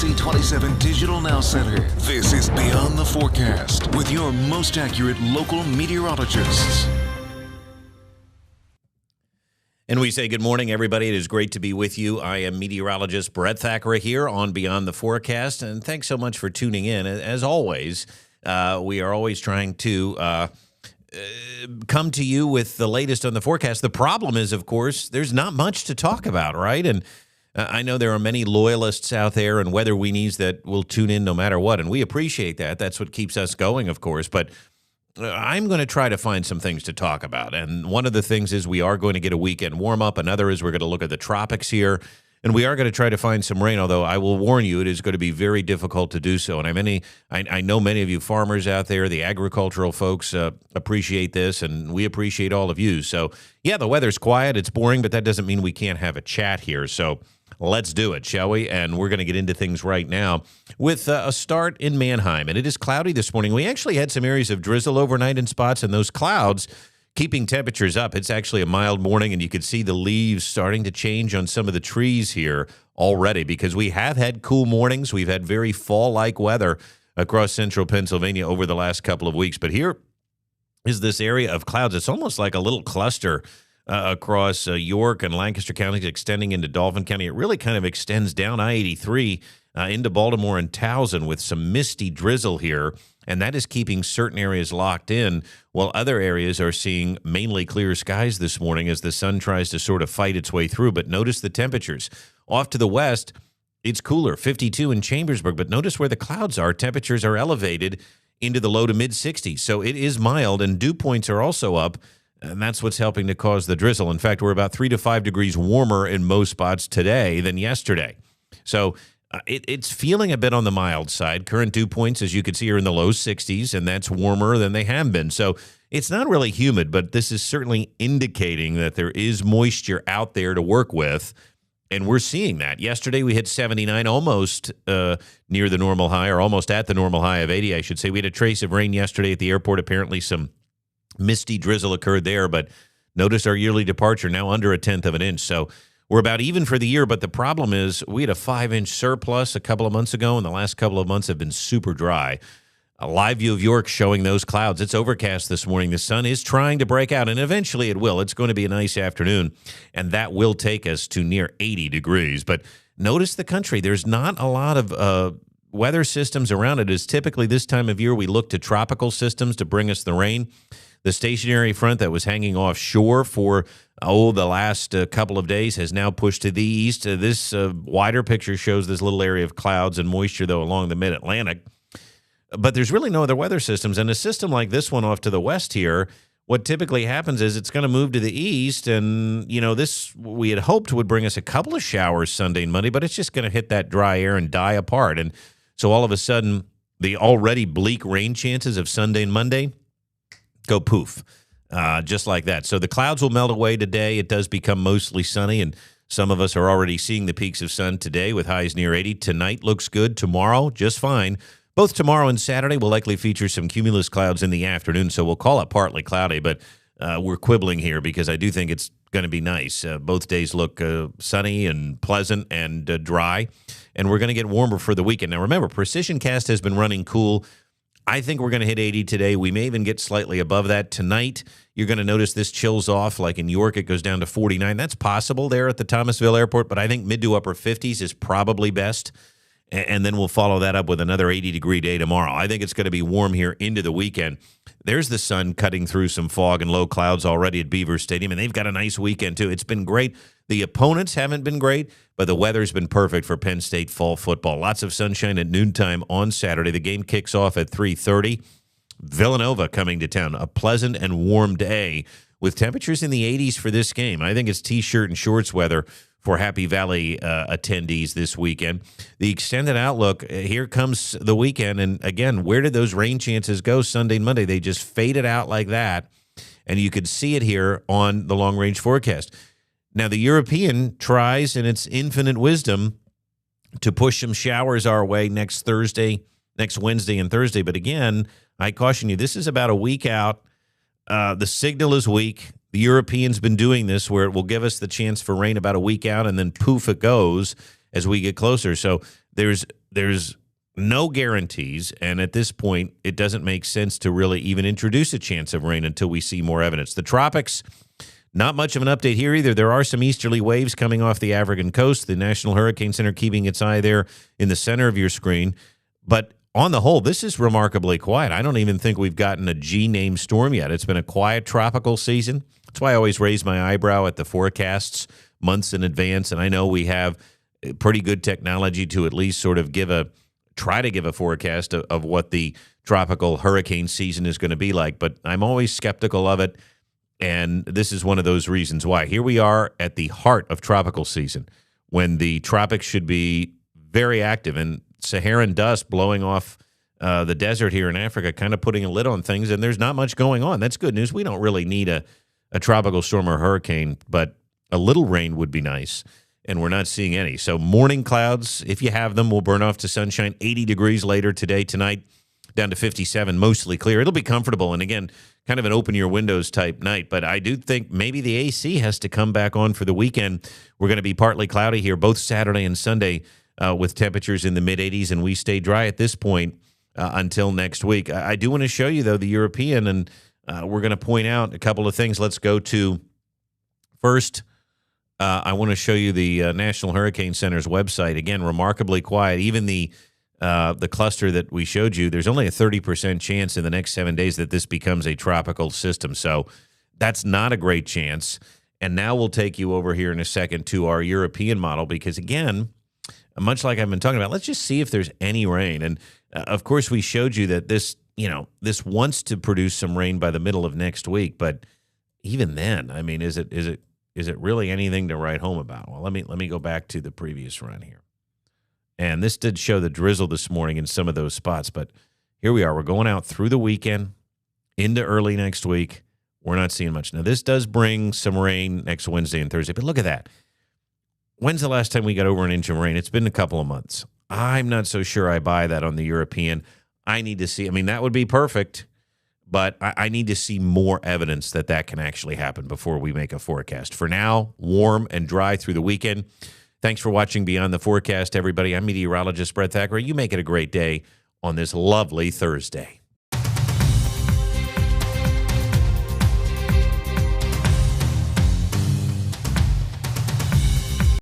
NBC27 Digital Now Center. This is Beyond the Forecast with your most accurate local meteorologists. And we say good morning, everybody. It is great to be with you. I am meteorologist Brett Thackara here on Beyond the Forecast, and thanks so much for tuning in. As always, we are always trying to come to you with the latest on the forecast. The problem is, of course, there's not much to talk about, right? And I know there are many loyalists out there and weather weenies that will tune in no matter what, and we appreciate that. That's what keeps us going, of course, but I'm going to try to find some things to talk about, and one of the things is we are going to get a weekend warm-up. Another is we're going to look at the tropics here, and we are going to try to find some rain, although I will warn you it is going to be very difficult to do so. And I know many of you farmers out there, the agricultural folks, appreciate this, and we appreciate all of you. So, yeah, the weather's quiet, it's boring, but that doesn't mean we can't have a chat here. So let's do it, shall we? And we're going to get into things right now with a start in Mannheim. And it is cloudy this morning. We actually had some areas of drizzle overnight in spots, and those clouds keeping temperatures up. It's actually a mild morning, and you can see the leaves starting to change on some of the trees here already because we have had cool mornings. We've had very fall-like weather across central Pennsylvania over the last couple of weeks. But here is this area of clouds. It's almost like a little cluster across York and Lancaster counties, extending into Dauphin County. It really kind of extends down I-83 into Baltimore and Towson with some misty drizzle here, and that is keeping certain areas locked in, while other areas are seeing mainly clear skies this morning as the sun tries to sort of fight its way through. But notice the temperatures. Off to the west, it's cooler, 52 in Chambersburg, but notice where the clouds are. Temperatures are elevated into the low to mid-60s, so it is mild, and dew points are also up, and that's what's helping to cause the drizzle. In fact, we're about 3 to 5 degrees warmer in most spots today than yesterday. So it's feeling a bit on the mild side. Current dew points, as you can see, are in the low 60s, and that's warmer than they have been. So it's not really humid, but this is certainly indicating that there is moisture out there to work with, and we're seeing that. Yesterday, we hit 79, almost near the normal high, or almost at the normal high of 80, I should say. We had a trace of rain yesterday at the airport. Apparently, some misty drizzle occurred there, but notice our yearly departure now under 1/10 of an inch. So we're about even for the year, but the problem is we had a 5-inch surplus a couple of months ago, and the last couple of months have been super dry. A live view of York showing those clouds. It's overcast this morning. The sun is trying to break out, and eventually it will. It's going to be a nice afternoon, and that will take us to near 80 degrees. But notice the country. There's not a lot of weather systems around it. As typically this time of year, we look to tropical systems to bring us the rain. The stationary front that was hanging offshore for, the last couple of days has now pushed to the east. This wider picture shows this little area of clouds and moisture, though, along the mid-Atlantic. But there's really no other weather systems. And a system like this one off to the west here, what typically happens is it's going to move to the east. And, this we had hoped would bring us a couple of showers Sunday and Monday, but it's just going to hit that dry air and die apart. And so all of a sudden, the already bleak rain chances of Sunday and Monday go poof, just like that. So the clouds will melt away today. It does become mostly sunny, and some of us are already seeing the peaks of sun today with highs near 80. Tonight looks good. Tomorrow, just fine. Both tomorrow and Saturday will likely feature some cumulus clouds in the afternoon, so we'll call it partly cloudy, but we're quibbling here because I do think it's going to be nice. Both days look sunny and pleasant and dry, and we're going to get warmer for the weekend. Now, remember, Precision Cast has been running cool. I think we're going to hit 80 today. We may even get slightly above that. Tonight, you're going to notice this chills off. Like in York, it goes down to 49. That's possible there at the Thomasville Airport, but I think mid to upper 50s is probably best. And then we'll follow that up with another 80-degree day tomorrow. I think it's going to be warm here into the weekend. There's the sun cutting through some fog and low clouds already at Beaver Stadium, and they've got a nice weekend, too. It's been great. The opponents haven't been great, but the weather's been perfect for Penn State fall football. Lots of sunshine at noontime on Saturday. The game kicks off at 3:30. Villanova coming to town. A pleasant and warm day with temperatures in the 80s for this game. I think it's T-shirt and shorts weather for Happy Valley attendees this weekend. The extended outlook, here comes the weekend. And again, where did those rain chances go Sunday and Monday? They just faded out like that. And you could see it here on the long-range forecast. Now, the European tries in its infinite wisdom to push some showers our way next Wednesday and Thursday. But again, I caution you, this is about a week out. The signal is weak. The European's been doing this where it will give us the chance for rain about a week out, and then poof, it goes as we get closer. So there's there's no guarantees, and at this point, it doesn't make sense to really even introduce a chance of rain until we see more evidence. The tropics, not much of an update here either. There are some easterly waves coming off the African coast. The National Hurricane Center keeping its eye there in the center of your screen. But on the whole, this is remarkably quiet. I don't even think we've gotten a G-named storm yet. It's been a quiet tropical season. That's why I always raise my eyebrow at the forecasts months in advance, and I know we have pretty good technology to at least sort of try to give a forecast of what the tropical hurricane season is going to be like, but I'm always skeptical of it, and this is one of those reasons why. Here we are at the heart of tropical season when the tropics should be very active, and Saharan dust blowing off the desert here in Africa, kind of putting a lid on things, and there's not much going on. That's good news. We don't really need a tropical storm or hurricane, but a little rain would be nice, and we're not seeing any. So morning clouds, if you have them, will burn off to sunshine. 80 degrees later today, tonight, down to 57, mostly clear. It'll be comfortable, and again, kind of an open-your-windows type night, but I do think maybe the AC has to come back on for the weekend. We're going to be partly cloudy here both Saturday and Sunday with temperatures in the mid-80s, and we stay dry at this point until next week. I do want to show you, though, the European, and we're going to point out a couple of things. Let's go to first. I want to show you the National Hurricane Center's website. Again, remarkably quiet. Even the cluster that we showed you, there's only a 30% chance in the next 7 days that this becomes a tropical system. So that's not a great chance. And now we'll take you over here in a second to our European model because, again, much like I've been talking about, let's just see if there's any rain. And, of course, we showed you that this wants to produce some rain by the middle of next week. But even then, I mean, is it really anything to write home about? Well, let me go back to the previous run here. And this did show the drizzle this morning in some of those spots, but here we are. We're going out through the weekend into early next week. We're not seeing much. Now, this does bring some rain next Wednesday and Thursday, but look at that. When's the last time we got over an inch of rain? It's been a couple of months. I'm not so sure I buy that on the European. I need to see. I mean, that would be perfect. But I need to see more evidence that can actually happen before we make a forecast. For now, warm and dry through the weekend. Thanks for watching Beyond the Forecast, everybody. I'm meteorologist Brett Thackara. You make it a great day on this lovely Thursday.